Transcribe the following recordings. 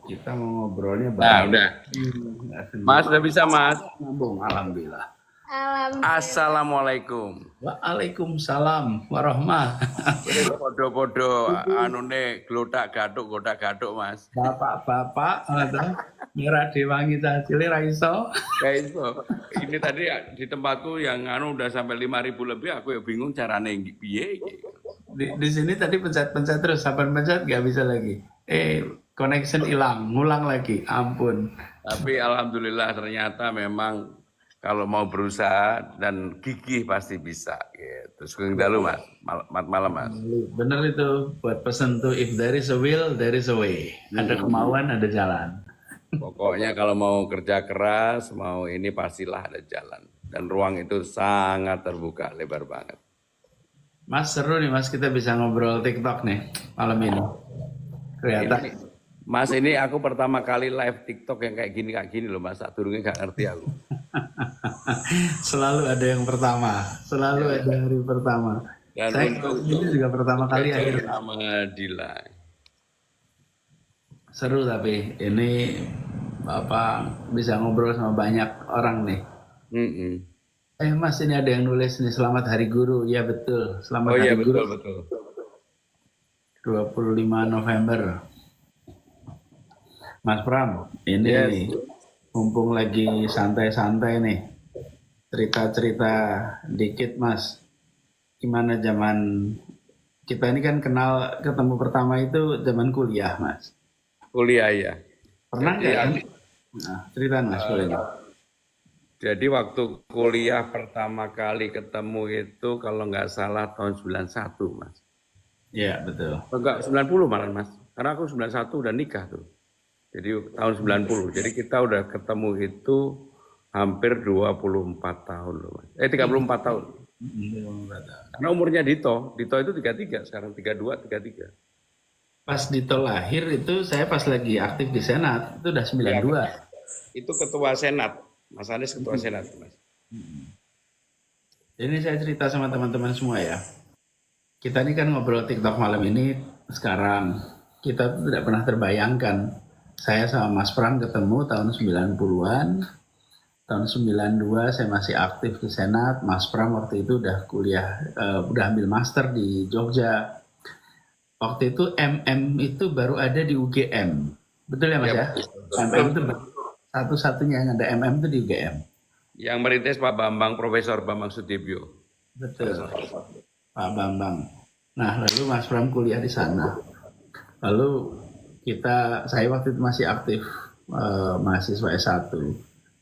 Kita mau ngobrolnya Nah, bareng. udah. Mas, udah bisa, Mas? Nyambung, alhamdulillah. Assalamualaikum. Waalaikumsalam warahmatullahi. Podo-podo anune glodak-gaduk, Mas. Bapak-bapak, merah dewangi tadi raiso. Kayak itu. Ini tadi di tempatku yang udah sampai 5.000 lebih, aku ya bingung carane piye iki. Di sini tadi pencet-pencet terus, sampai pencet nggak bisa lagi. Connection hilang, ngulang lagi, ampun. Tapi alhamdulillah ternyata memang kalau mau berusaha dan gigih pasti bisa gitu. Sugeng dalu, Mas. Malam, Mas. Bener itu, buat pesan tuh, if there is a will, there is a way. Ada kemauan, ada jalan. Pokoknya kalau mau kerja keras, mau ini pastilah ada jalan. Dan ruang itu sangat terbuka, lebar banget. Mas, seru nih Mas, kita bisa ngobrol TikTok nih malam ini. Kelihatan. Mas, ini aku pertama kali live TikTok yang kayak gini loh, Mas. Durungnya gak ngerti aku. Selalu ada yang pertama, selalu ada hari pertama. Dan Saya ini juga pertama kali akhir. Sama Dila. Seru tapi ini bisa ngobrol sama banyak orang nih. Mas, ini ada yang nulis nih, selamat Hari Guru. Ya betul, selamat Hari Guru. Betul. 25 November. Mas Pram, ini mumpung lagi santai-santai nih, cerita-cerita dikit Mas. Gimana zaman kita ini kan ketemu pertama itu zaman kuliah Mas. Kuliah ya. Pernah nggak kan? Nah, cerita Mas boleh. Jadi waktu kuliah pertama kali ketemu itu kalau nggak salah tahun 91 Mas. Iya betul. Enggak 90 malah Mas. Karena aku 91 udah nikah tuh. Jadi tahun 90. Jadi kita udah ketemu itu hampir 24 tahun loh Mas. 34 tahun. Karena umurnya Dito itu 33, sekarang 32, 33. Pas Dito lahir itu saya pas lagi aktif di Senat, itu udah 92. Ya, itu ketua Senat, Mas Anies ketua Senat Mas. Ini saya cerita sama teman-teman semua ya. Kita ini kan ngobrol TikTok malam ini sekarang. Kita tuh tidak pernah terbayangkan. Saya sama Mas Pram ketemu tahun 90-an. Tahun 92 saya masih aktif di Senat. Mas Pram waktu itu udah kuliah, udah ambil master di Jogja. Waktu itu MM itu baru ada di UGM. Betul ya Mas ya? MM itu satu-satunya yang ada MM itu di UGM. Yang merintis Pak Bambang, Profesor Bambang Sudibyo. Betul, Pak Bambang. Nah, lalu Mas Pram kuliah di sana. Lalu saya waktu itu masih aktif mahasiswa S1,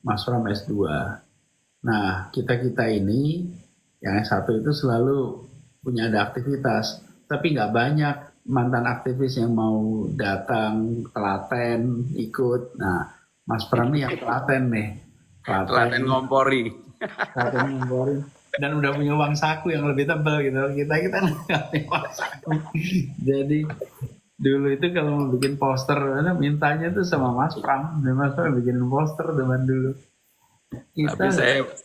Mas Pram S2. Nah, kita ini yang S1 itu selalu punya ada aktivitas, tapi nggak banyak mantan aktivis yang mau datang telaten ikut. Nah, Mas Pram ini yang telaten nih. Telaten ngompori. Dan udah punya uang saku yang lebih tebal gitu. Kita nggak punya uang saku. Jadi dulu itu kalau mau bikin poster, mintanya tuh sama Mas Pram. Mas Pram bikin poster zaman dulu. Tapi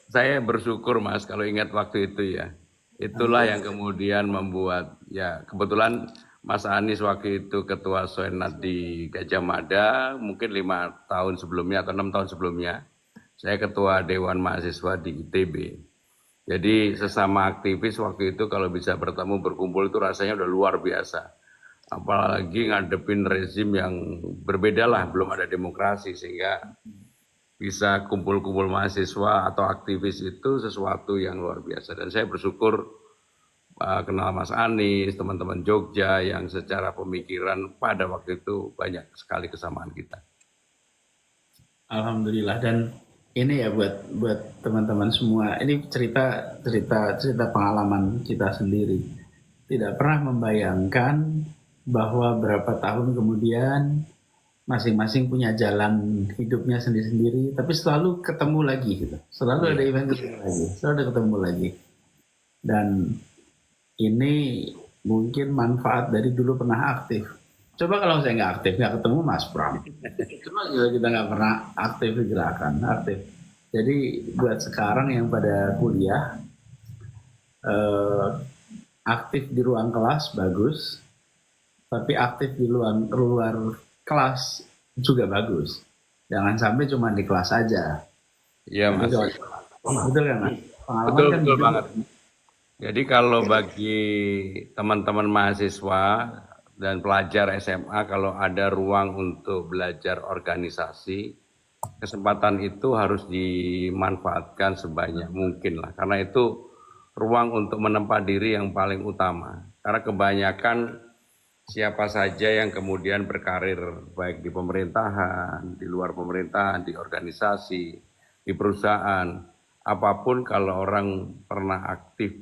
saya bersyukur Mas kalau ingat waktu itu ya. Itulah yang kemudian membuat ya kebetulan Mas Anies waktu itu ketua Senat di Gajah Mada, mungkin 5 tahun sebelumnya atau 6 tahun sebelumnya. Saya ketua Dewan Mahasiswa di ITB. Jadi sesama aktivis waktu itu kalau bisa bertemu berkumpul itu rasanya udah luar biasa. Apalagi ngadepin rezim yang berbeda lah, belum ada demokrasi sehingga bisa kumpul-kumpul mahasiswa atau aktivis itu sesuatu yang luar biasa. Dan saya bersyukur kenal Mas Anies, teman-teman Jogja yang secara pemikiran pada waktu itu banyak sekali kesamaan kita. Alhamdulillah. Dan ini ya buat teman-teman semua, ini cerita pengalaman kita sendiri. Tidak pernah membayangkan bahwa berapa tahun kemudian masing-masing punya jalan hidupnya sendiri-sendiri, tapi selalu ketemu lagi gitu. Selalu ada event lagi, selalu ada ketemu lagi. Dan ini mungkin manfaat dari dulu pernah aktif. Coba kalau saya nggak aktif, nggak ketemu Mas Pram. Cuma kita nggak pernah aktif di gerakan, aktif. Jadi buat sekarang yang pada kuliah, aktif di ruang kelas bagus, tapi aktif di luar kelas juga bagus. Jangan sampai cuma di kelas aja. Iya Mas. Betul kan Mas? Pengalaman Betul, kan betul gitu. banget. Jadi kalau bagi teman-teman mahasiswa dan pelajar SMA, kalau ada ruang untuk belajar organisasi, kesempatan itu harus dimanfaatkan sebanyak mungkin lah. Karena itu ruang untuk menempa diri yang paling utama. Karena kebanyakan siapa saja yang kemudian berkarir baik di pemerintahan, di luar pemerintahan, di organisasi, di perusahaan, apapun kalau orang pernah aktif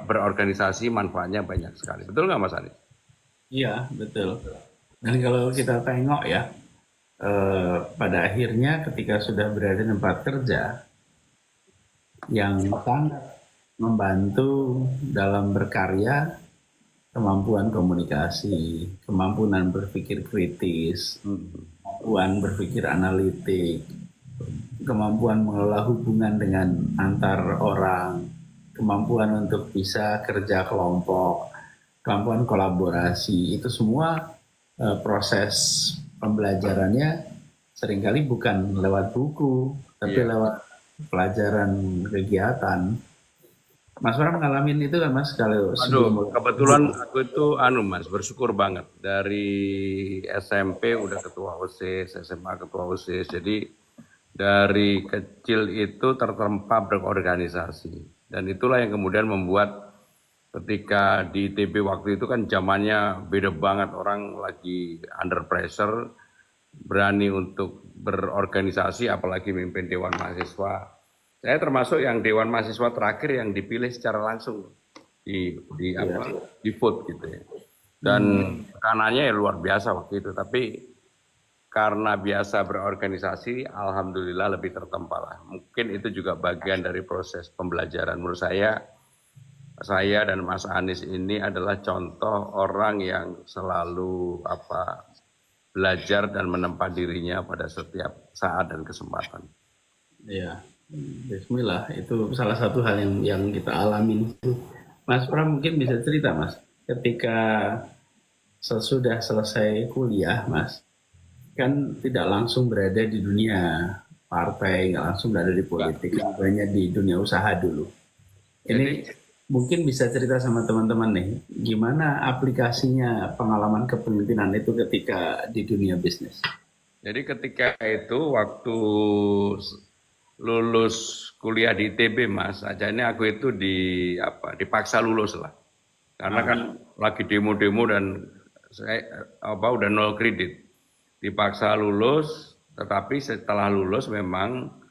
berorganisasi manfaatnya banyak sekali. Betul nggak Mas Anies? Iya, betul. Dan kalau kita tengok ya, pada akhirnya ketika sudah berada di tempat kerja, yang sangat membantu dalam berkarya, kemampuan komunikasi, kemampuan berpikir kritis, kemampuan berpikir analitik, kemampuan mengelola hubungan dengan antar orang, kemampuan untuk bisa kerja kelompok, kemampuan kolaborasi, itu semua proses pembelajarannya seringkali bukan lewat buku, tapi lewat pelajaran kegiatan. Mas Pram ngalamin itu kan Mas kalau kebetulan aku itu Mas bersyukur banget dari SMP udah ketua OSIS, SMA ketua OSIS. Jadi dari kecil itu tertempa berorganisasi. Dan itulah yang kemudian membuat ketika di ITB waktu itu kan zamannya beda banget, orang lagi under pressure, berani untuk berorganisasi apalagi memimpin Dewan Mahasiswa. Saya termasuk yang Dewan Mahasiswa terakhir yang dipilih secara langsung di vote gitu ya. Dan tekanannya ya luar biasa waktu itu, tapi karena biasa berorganisasi, alhamdulillah lebih tertempa lah. Mungkin itu juga bagian dari proses pembelajaran. Menurut saya dan Mas Anies ini adalah contoh orang yang selalu belajar dan menempa dirinya pada setiap saat dan kesempatan. Iya. Bismillah, itu salah satu hal yang kita alami. Mas Pram mungkin bisa cerita Mas, ketika sesudah selesai kuliah Mas, kan tidak langsung berada di dunia partai, nggak langsung berada di politik, banyak di dunia usaha dulu. Ini mungkin bisa cerita sama teman-teman nih, gimana aplikasinya pengalaman kepemimpinan itu ketika di dunia bisnis? Jadi ketika itu waktu lulus kuliah di ITB Mas, akhirnya aku itu dipaksa lulus lah. Karena kan lagi demo-demo dan saya udah nol kredit. Dipaksa lulus, tetapi setelah lulus memang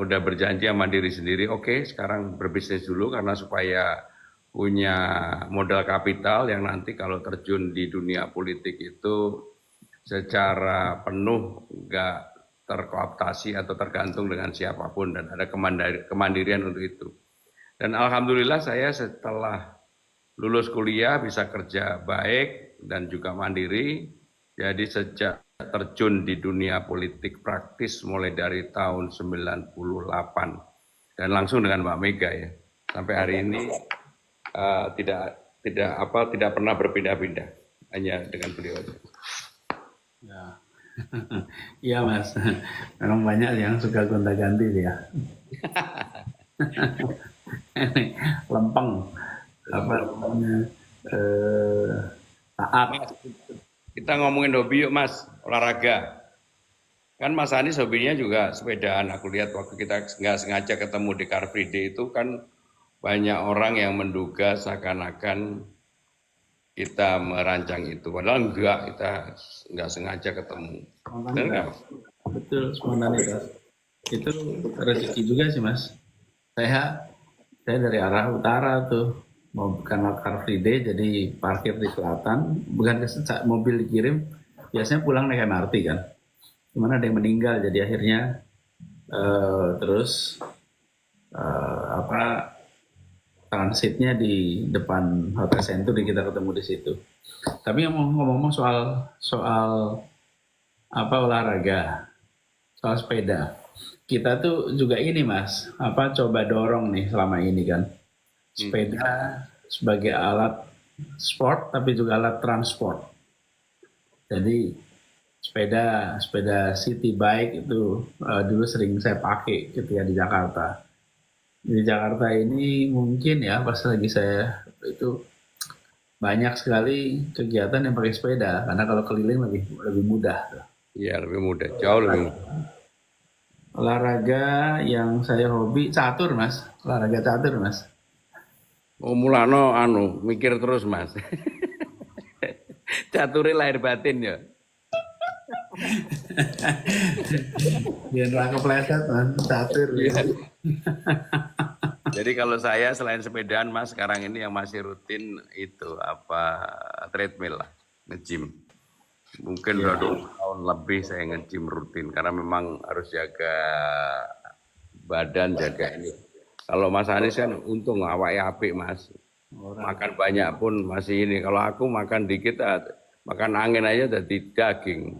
udah berjanji sama diri sendiri, oke, sekarang berbisnis dulu karena supaya punya modal kapital yang nanti kalau terjun di dunia politik itu secara penuh nggak terkooptasi atau tergantung dengan siapapun dan ada kemandirian untuk itu. Dan alhamdulillah saya setelah lulus kuliah bisa kerja baik dan juga mandiri. Jadi sejak terjun di dunia politik praktis mulai dari tahun 98 dan langsung dengan Mbak Mega ya. Sampai hari ini tidak pernah berpindah-pindah, hanya dengan beliau aja. Ya. Iya Mas, memang banyak yang suka gonta-ganti ya. Lempeng, taat. Kita ngomongin hobi yuk Mas, olahraga. Kan Mas Anies hobinya juga sepedaan. Aku lihat waktu kita nggak sengaja ketemu di Car Free Day itu kan banyak orang yang menduga seakan-akan kita merancang itu, padahal enggak, kita nggak sengaja ketemu. Betul, spontanitas. Itu rezeki juga sih Mas. Saya dari arah utara tuh, mau karena Car Free Day jadi parkir di selatan, bukan mobil dikirim, biasanya pulang naik MRT kan. Cuman ada yang meninggal, jadi akhirnya transitnya di depan Hotel Century, kita ketemu di situ. Tapi ngomong-ngomong soal olahraga, soal sepeda, kita tuh juga ini Mas, coba dorong nih selama ini kan, sepeda sebagai alat sport tapi juga alat transport. Jadi sepeda city bike itu dulu sering saya pakai ketika di Jakarta. Di Jakarta ini mungkin ya pas lagi saya itu banyak sekali kegiatan yang pakai sepeda karena kalau keliling lebih mudah. Iya, lebih mudah, jauh lebih mudah. Olahraga yang saya hobi catur mas, olahraga catur mas. Oh mulano mikir terus mas. Caturi lahir batin ya. Biar nggak kepleset mas, catur. Iya. Jadi kalau saya selain sepedaan mas, sekarang ini yang masih rutin itu treadmill lah, nge-gym. Mungkin udah 2 tahun lebih saya nge-gym rutin karena memang harus jaga badan, jaga ini. Kalau Mas Anies kan untung awaknya apik mas, makan banyak pun masih ini. Kalau aku makan dikit, makan angin aja jadi daging.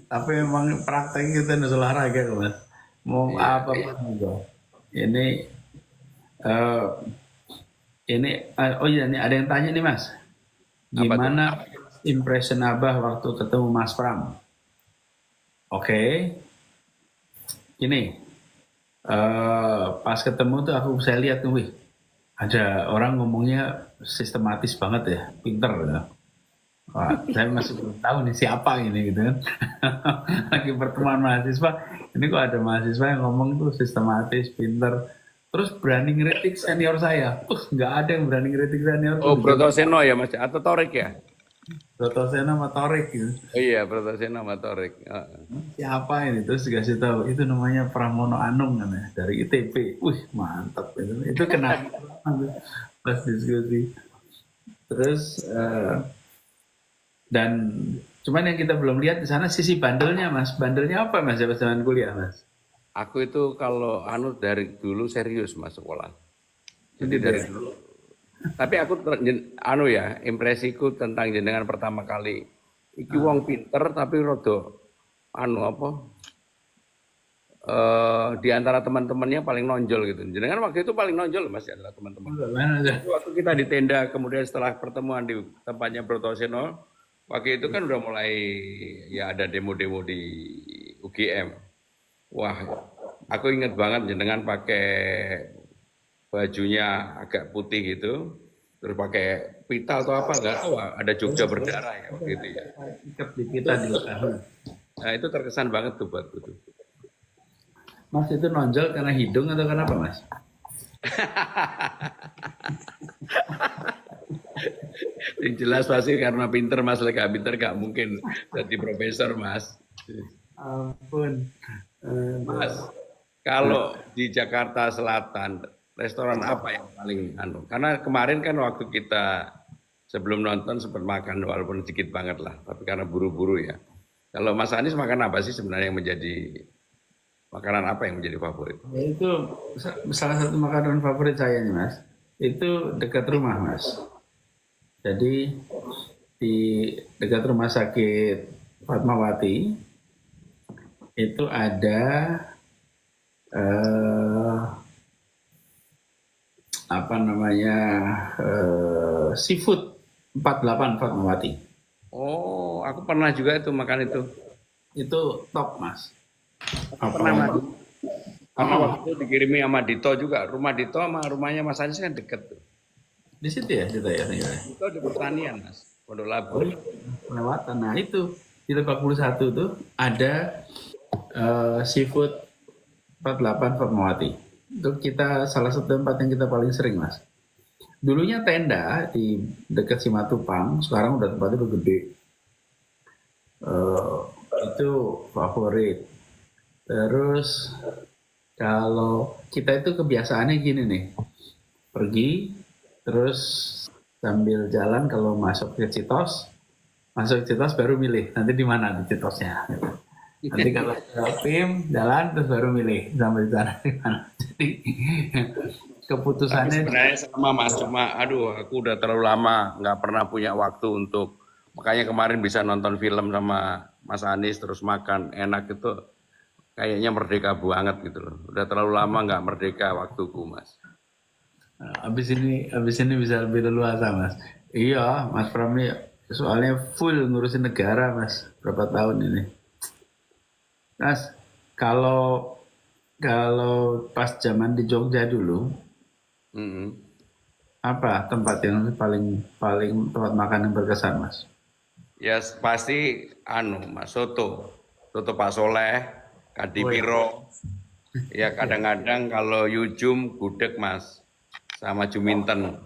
Tapi memang praktek kita harus olahraga mas. Mau apa pun juga. Ini oh iya nih ada yang tanya nih mas. Gimana impression Abah waktu ketemu Mas Pram? Oke. Ini pas ketemu tuh saya lihat tuh, wih, ada orang ngomongnya sistematis banget ya, pinter ya. Wah, saya masih belum tahu nih siapa ini gitu kan. Lagi pertemuan mahasiswa, ini kok ada mahasiswa yang ngomong tuh sistematis, pinter. Terus berani ngeritik senior saya. Nggak ada yang berani ngeritik senior. Oh, Brotoseno ya mas, atau Torik ya? Brotoseno sama Torik gitu. Oh iya, Brotoseno sama Torik. Siapa ini? Terus dikasih tahu itu namanya Pramono Anung kan ya, dari ITB. Wih, mantap itu. Itu kenapa pas diskusi. Terus dan cuman yang kita belum lihat di sana sisi bandelnya mas. Bandelnya apa mas zaman kuliah mas? Aku itu kalau dari dulu serius mas sekolah. Jadi dari dulu. Tapi aku impresiku tentang jenengan pertama kali. Iki wong pinter tapi rodo di antara teman-temannya paling nonjol gitu. Jenengan waktu itu paling nonjol mas di antara teman-teman. Waktu kita di tenda kemudian setelah pertemuan di tempatnya Brotoseno, waktu itu kan udah mulai ya ada demo-demo di UGM. Wah, aku ingat banget jenengan pakai bajunya agak putih gitu, terus pakai pita atau apa nggak tahu, ada Jogja berdarah ya waktu itu ya. Ikat di pita di leher. Nah itu terkesan banget tuh buatku tuh. Mas itu nonjol karena hidung atau kenapa mas? Yang jelas pasti karena pinter mas, lega pinter gak mungkin jadi profesor mas. Ampun. Mas, kalau di Jakarta Selatan restoran apa yang paling Karena kemarin kan waktu kita sebelum nonton sempat makan walaupun sedikit banget lah, tapi karena buru-buru ya. Kalau Mas Anies makan apa sih sebenarnya yang menjadi makanan apa yang menjadi favorit? Ya, itu salah satu makanan favorit saya nih mas. Itu dekat rumah mas. Jadi di dekat rumah sakit Fatmawati itu ada seafood 48 Fatmawati. Oh, aku pernah juga itu makan itu. Itu top mas. Pernah mas. Karena waktu itu dikirimi sama Dito juga. Rumah Dito sama rumahnya Mas Anies kan deket tuh. Di situ ya Dito ya? Dito di pertanian mas, Pondok Labu. Melewatan. Nah itu di Lebak Bulus 1 tuh ada seafood 48 Fatmawati. Itu kita salah satu tempat yang kita paling sering mas. Dulunya tenda di dekat Simatupang, sekarang udah tempatnya udah gede. Itu favorit. Terus kalau kita itu kebiasaannya gini nih, pergi terus sambil jalan kalau masuk ke Citos baru milih nanti di mana di Citosnya. Nanti kalau tim jalan terus baru milih sampai di sana di mana. Jadi keputusannya sebenarnya sama mas, cuma aku udah terlalu lama nggak pernah punya waktu untuk, makanya kemarin bisa nonton film sama Mas Anies terus makan enak itu kayaknya merdeka banget gitu loh. Udah terlalu lama nggak merdeka waktuku mas. Abis ini bisa lebih leluasa mas. Iya mas Pram Soalnya full ngurusin negara mas, berapa tahun ini. Mas, kalau kalau pas zaman di Jogja dulu, Mm-mm. apa tempat yang paling paling tempat makan yang berkesan mas? Ya pasti anu Mas soto, soto Pak Soleh, Oh ya, Kadipiro. Ya ya. kadang-kadang kalau Yujum gudeg Mas, sama Juminten.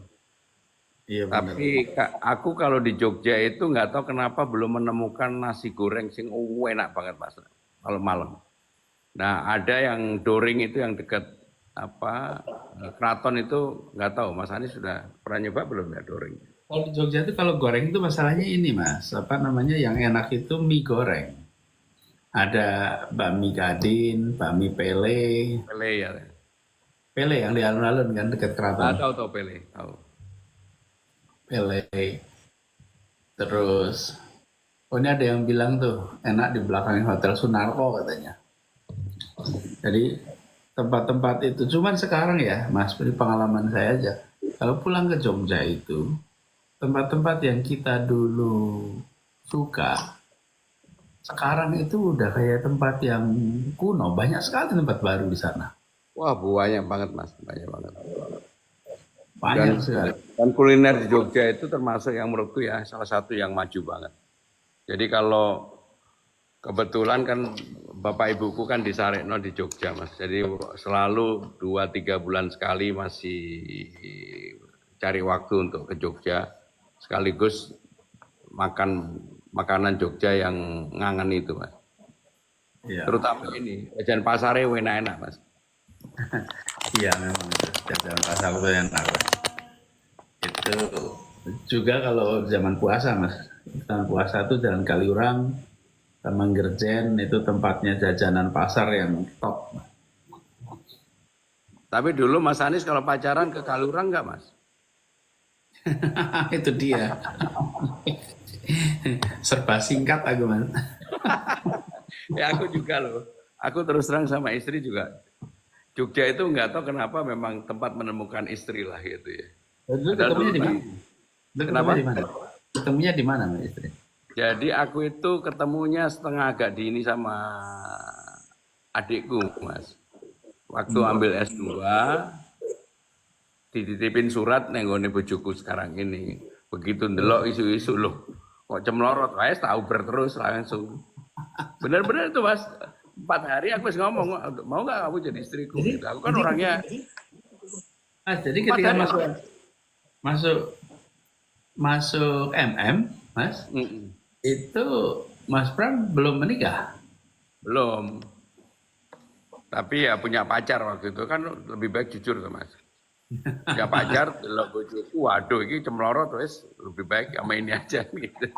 Iya benar. Tapi aku kalau di Jogja itu nggak tahu kenapa belum menemukan nasi goreng sing enak banget Mas. Kalau malam. Nah ada yang Doring itu yang dekat apa Keraton itu nggak tahu Mas Anies sudah pernah nyoba belum ya Doring? Kalau di Jogja itu kalau goreng itu masalahnya ini mas, apa namanya yang enak itu mie goreng. Ada bakmi Gadin, bakmi Pele, Pele ya. Pele yang di alun-alun kan dekat Ah, keraton. tahu tahu Pele, tahu. Pele. Terus, oh ini ada yang bilang tuh enak di belakang Hotel Sunarko katanya. Jadi tempat-tempat itu, cuman sekarang ya mas, dari pengalaman saya aja. Kalau pulang ke Jogja itu, tempat-tempat yang kita dulu suka, sekarang itu udah kayak tempat yang kuno. Banyak sekali tempat baru di sana. Wah banyak banget Mas, banyak banget. Dan Banyak sekali. dan kuliner di Jogja itu termasuk yang menurutku ya salah satu yang maju banget. Jadi kalau kebetulan kan bapak ibuku kan di Sarekno di Jogja Mas. Jadi selalu 2-3 bulan sekali masih cari waktu untuk ke Jogja. Sekaligus makan makanan Jogja yang ngangen itu Mas. Iya, Terutama ini, jajan pasare enak-enak Mas. iya memang itu. Jalan pasar itu enak. Itu juga kalau zaman puasa mas. Zaman puasa tuh Jalan Kaliurang, Taman Gerjen itu tempatnya jajanan pasar yang top. Tapi dulu Mas Anies kalau pacaran ke Kalurang nggak Mas? Itu dia. Serba singkat aku mas. Ya aku juga loh. Aku terus terang sama istri juga. Jogja itu nggak tahu kenapa memang tempat menemukan istri lah gitu ya. Dulu Padahal ketemunya dulu di mana? Dulu kenapa? ketemunya di mana? Ketemunya di mana mas istri? Jadi aku itu ketemunya setengah agak dini sama adikku Mas. Waktu ambil S2, dititipin surat nenggone bojoku sekarang ini. Begitu ndelok isu-isu loh. Kok cemlorot, wae tahu terus langsung. Benar-benar itu Mas. 4 hari aku ngomong, mau nggak kamu jadi istriku? Jadi, Gitu. Aku kan orangnya jadi empat ketika hari. masuk masuk masuk MM, mas, Mm-mm. itu Mas Pram belum menikah. Belum. Tapi ya punya pacar waktu itu kan lebih baik jujur tuh Mas. Punya pacar, delok bojoku, waduh ini cemlorot wes lebih baik sama ini aja gitu.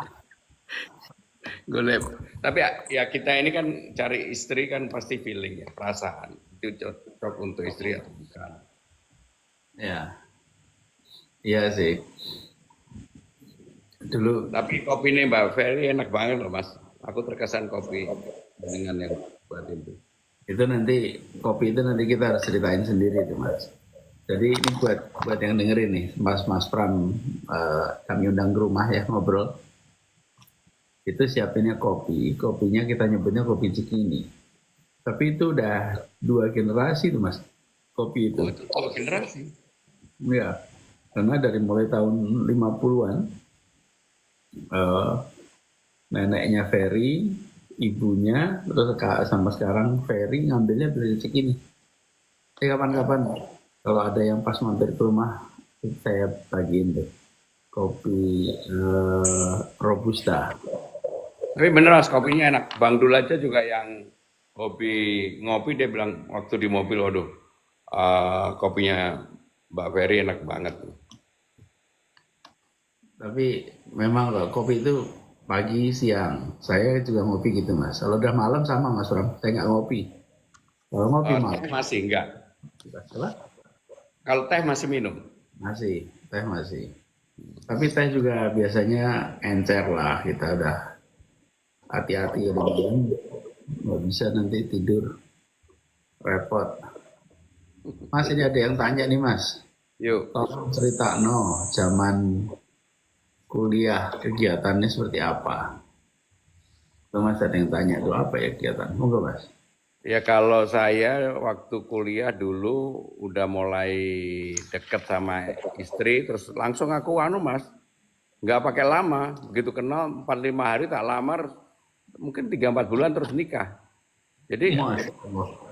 Golek. Tapi ya kita ini kan cari istri kan pasti feeling ya, perasaan. Itu cocok untuk istri atau bukan. Ya, iya sih. Dulu Tapi kopi ini Mbak Ferry enak banget loh Mas. Aku terkesan kopi dengan yang buat itu. itu nanti kopi itu nanti kita harus ceritain sendiri tuh mas. Jadi ini buat yang dengerin nih, Mas Pram kami undang ke rumah ya ngobrol. Itu siapinnya kopi, kopinya kita nyebutnya kopi Cikini. Tapi itu udah 2 generasi tuh mas, kopi itu. Oh itu kalau generasi. Ya, karena dari mulai tahun 50-an neneknya Ferry, ibunya, terus sama sekarang Ferry ngambilnya dari Cikini. Kapan-kapan kalau ada yang pas mampir ke rumah, saya bagiin deh kopi Robusta. Tapi bener Mas, kopinya enak. Bang Dul aja juga yang hobi ngopi, dia bilang waktu di mobil, waduh, kopinya Mbak Ferry enak banget. Tapi memang loh, kopi itu pagi, siang. Saya juga ngopi gitu mas. Kalau udah malam sama mas Ram, saya nggak ngopi. Kalau ngopi malam. Teh masih enggak. Apa? Kalau teh masih minum. Masih, teh masih. Tapi teh juga biasanya encer lah, kita udah hati-hati ya malam. Nggak bisa nanti tidur repot. Mas ini ada yang tanya nih mas. Yuk. Tolong cerita no zaman kuliah kegiatannya seperti apa? Tuh Mas ada yang tanya tuh apa ya kegiatan? Monggo Mas. Ya kalau saya waktu kuliah dulu udah mulai deket sama istri, terus langsung aku Mas, nggak pakai lama, begitu kenal 4-5 hari tak lamar, mungkin 3-4 bulan terus nikah. Jadi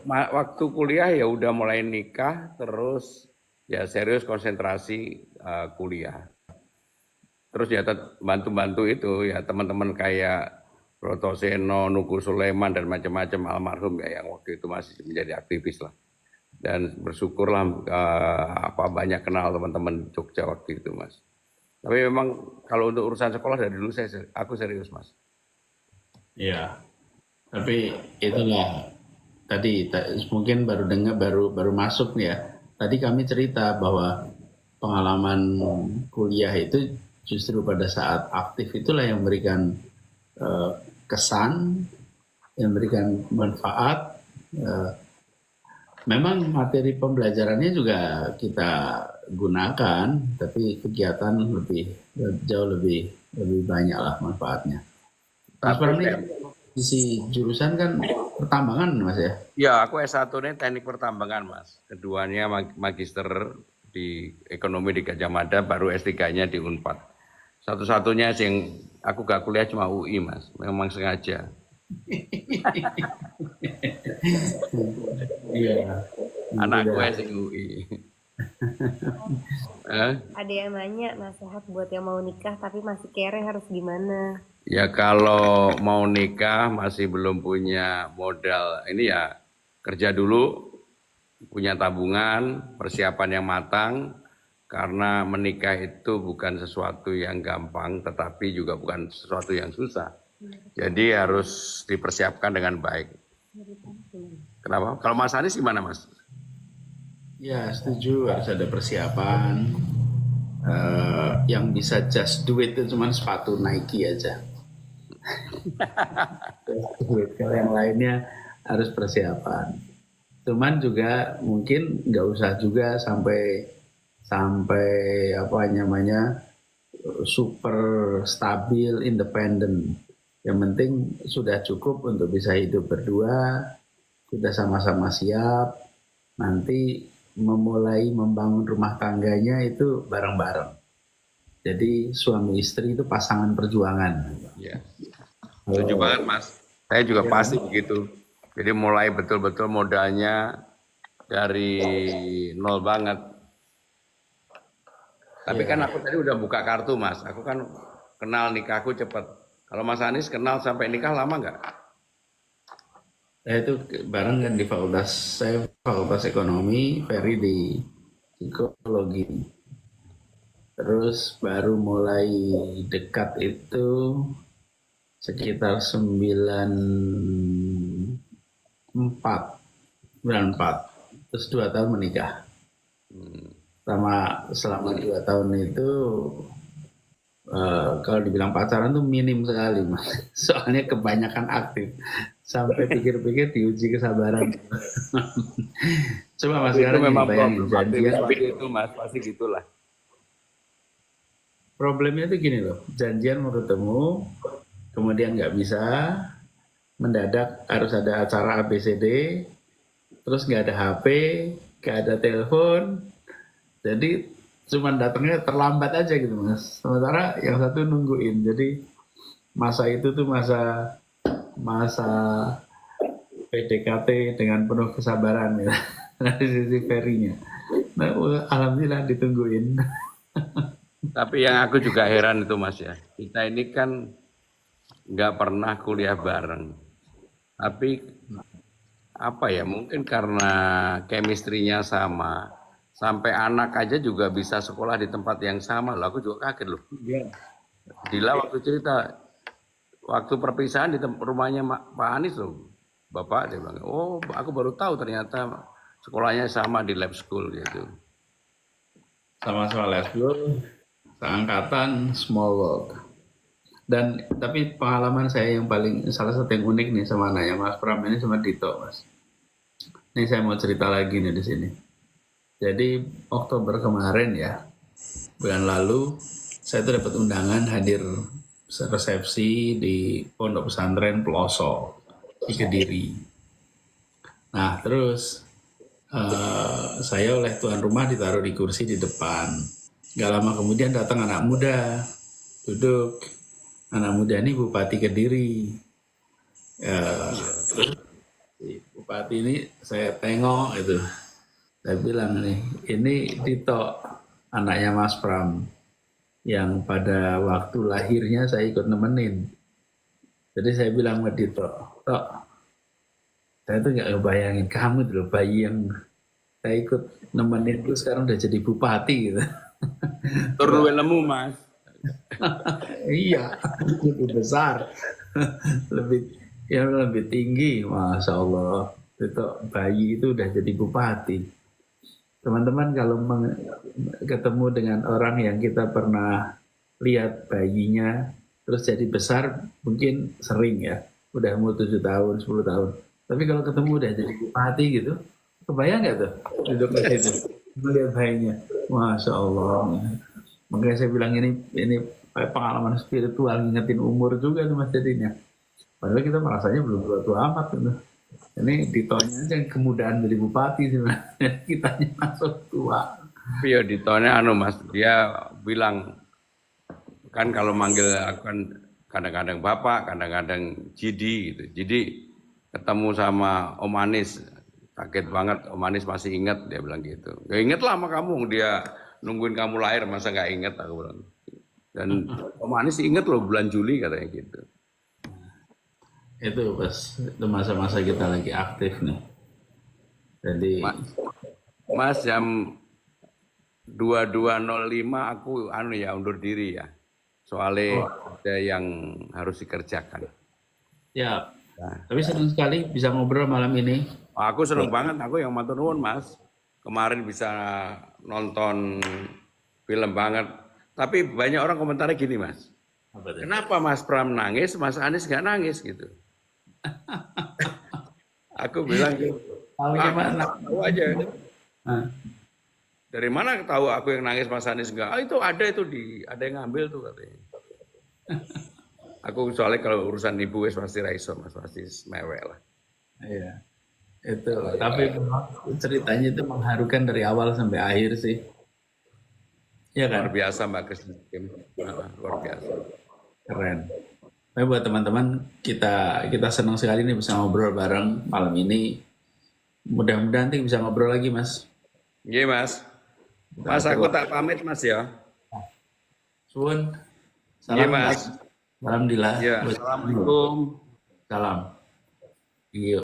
waktu kuliah ya udah mulai nikah, terus ya serius konsentrasi kuliah. Terus ya bantu-bantu itu ya teman-teman kayak Broto Seno, Nuku Sulaiman dan macam-macam almarhum ya yang waktu itu masih menjadi aktivis lah. Dan bersyukurlah banyak kenal teman-teman Jogja waktu itu Mas. Tapi memang kalau untuk urusan sekolah dari dulu aku serius Mas. Iya. Tapi itulah tadi mungkin baru dengar baru masuk nih ya. Tadi kami cerita bahwa pengalaman kuliah itu justru pada saat aktif itulah yang memberikan kesan, yang memberikan manfaat. Memang materi pembelajarannya juga kita gunakan, tapi kegiatan jauh lebih banyak lah manfaatnya. Mas Pram ini sisi jurusan kan pertambangan Mas ya? Ya, aku S1 ini teknik pertambangan Mas. Keduanya magister di ekonomi di Gajah Mada, baru S3-nya di Unpad. Satu-satunya yang aku gak kuliah cuma UI Mas, memang sengaja. Iya. Anakku yang UI. Ada yang nanya nasihat buat yang mau nikah tapi masih kere harus gimana? Ya kalau mau nikah masih belum punya modal, ini ya kerja dulu, punya tabungan, persiapan yang matang, karena menikah itu bukan sesuatu yang gampang, tetapi juga bukan sesuatu yang susah. Jadi harus dipersiapkan dengan baik. Kenapa? Kalau Mas Anies gimana Mas? Ya setuju, harus ada persiapan. Yang bisa just do it itu cuma sepatu Nike aja. Kalau yang lainnya harus persiapan. Cuman juga mungkin nggak usah juga sampai super stabil, independen. Yang penting sudah cukup untuk bisa hidup berdua, sudah sama-sama siap. Nanti memulai membangun rumah tangganya itu bareng-bareng. Jadi suami istri itu pasangan perjuangan. Ya. Setuju banget Mas. Saya juga pasti begitu. Jadi mulai betul-betul modalnya dari nol banget. Tapi kan aku tadi udah buka kartu Mas. Aku kan kenal nikahku cepat. Kalau Mas Anies kenal sampai nikah lama nggak? Saya itu bareng kan di fakultas ekonomi, Ferry di psikologi. Terus baru mulai dekat itu sekitar 94. Terus 2 tahun menikah. Selama 2 tahun itu kalau dibilang pacaran tuh minim sekali Mas. Soalnya kebanyakan aktif. Sampai pikir-pikir diuji kesabaran. Coba Mas sekarang memang bayangin janjian itu Mas, pasti gitulah. Problemnya tuh gini loh, janjian mau ketemu, kemudian nggak bisa, mendadak harus ada acara ABCD, terus nggak ada HP, nggak ada telepon, jadi cuman datangnya terlambat aja gitu Mas. Sementara yang satu nungguin, jadi masa itu tuh masa PDKT dengan penuh kesabaran ya dari sisi Ferry-nya. Nah, alhamdulillah ditungguin. Tapi yang aku juga heran itu Mas ya, kita ini kan nggak pernah kuliah bareng. Tapi apa ya, mungkin karena chemistry-nya sama, sampai anak aja juga bisa sekolah di tempat yang sama. Loh, aku juga kaget loh. Dila waktu cerita, waktu perpisahan di rumahnya Pak Anies loh, Bapak dia bilang, oh aku baru tahu ternyata sekolahnya sama di lab school gitu. Sama-sama lab school, seangkatan, small world. Dan tapi pengalaman saya yang salah satu yang unik nih sama anaknya Mas Pram ini sama Dito Mas. Ini saya mau cerita lagi nih di sini. Jadi Oktober kemarin ya, bulan lalu saya tuh dapat undangan hadir resepsi di Pondok Pesantren Peloso di Kediri. Nah, terus saya oleh tuan rumah ditaruh di kursi di depan. Gak lama kemudian datang anak muda, duduk. Anak muda ini Bupati Kediri. Terus Bupati ini saya tengok itu. Saya bilang nih, ini Dito, anaknya Mas Pram, yang pada waktu lahirnya saya ikut nemenin. Jadi saya bilang ke Dito, Tok, saya tuh nggak ngebayangin kamu dulu bayi yang saya ikut nemenin itu sekarang udah jadi bupati gitu. Turun lemu Mas. Iya, lebih besar, lebih tinggi, masya Allah. Itu bayi itu udah jadi bupati. Teman-teman kalau ketemu dengan orang yang kita pernah lihat bayinya terus jadi besar, mungkin sering ya, udah umur 7 tahun, 10 tahun. Tapi kalau ketemu udah jadi bupati gitu, kebayang nggak tuh duduk di situ melihat bayinya, masya Allah. Makanya saya bilang ini pengalaman spiritual, ngingetin umur juga tuh Mas jadinya. Padahal kita merasanya belum tua-tua amat gitu. Ini Ditonya aja yang kemudahan jadi bupati sebenarnya, kitanya masuk tua. Iya Ditonya Mas, dia bilang kan kalau manggil aku kan kadang-kadang bapak, kadang-kadang Jidi gitu. Jadi ketemu sama Om Anis, kaget banget Om Anis masih ingat, dia bilang gitu. Ya inget lah sama kamu, dia nungguin kamu lahir masa nggak inget, aku bilang. Dan Om Anis inget loh bulan Juli katanya gitu. Itu pas itu masa-masa kita lagi aktif nih. Jadi Mas jam 22.05 aku undur diri ya. Soalnya ada yang harus dikerjakan. Ya. Nah. Tapi senang sekali bisa ngobrol malam ini. Aku senang banget, aku yang matur nuwun Mas. Kemarin bisa nonton film banget. Tapi banyak orang komentarnya gini Mas. Kenapa Mas Pram nangis, Mas Anies nggak nangis gitu? Aku bilang gitu. Tahu aja. Dari mana tahu aku yang nangis Mas Anies enggak? Itu ada ada yang ngambil tuh katanya. Aku soalnya kalau urusan ibu wis pasti raiso Mas, pasti mewek lah. Iya. Itu tapi ceritanya itu mengharukan dari awal sampai akhir sih. Ya kan? Luar biasa Mbak Kristin. Luar biasa. Keren. Tapi buat teman-teman kita senang sekali nih bisa ngobrol bareng malam ini. Mudah-mudahan nanti bisa ngobrol lagi Mas. Iya Mas. Mas aku tak pamit Mas ya. Suwun. Salam Mas. Alhamdulillah. Ya, assalamualaikum. Salam. Iya.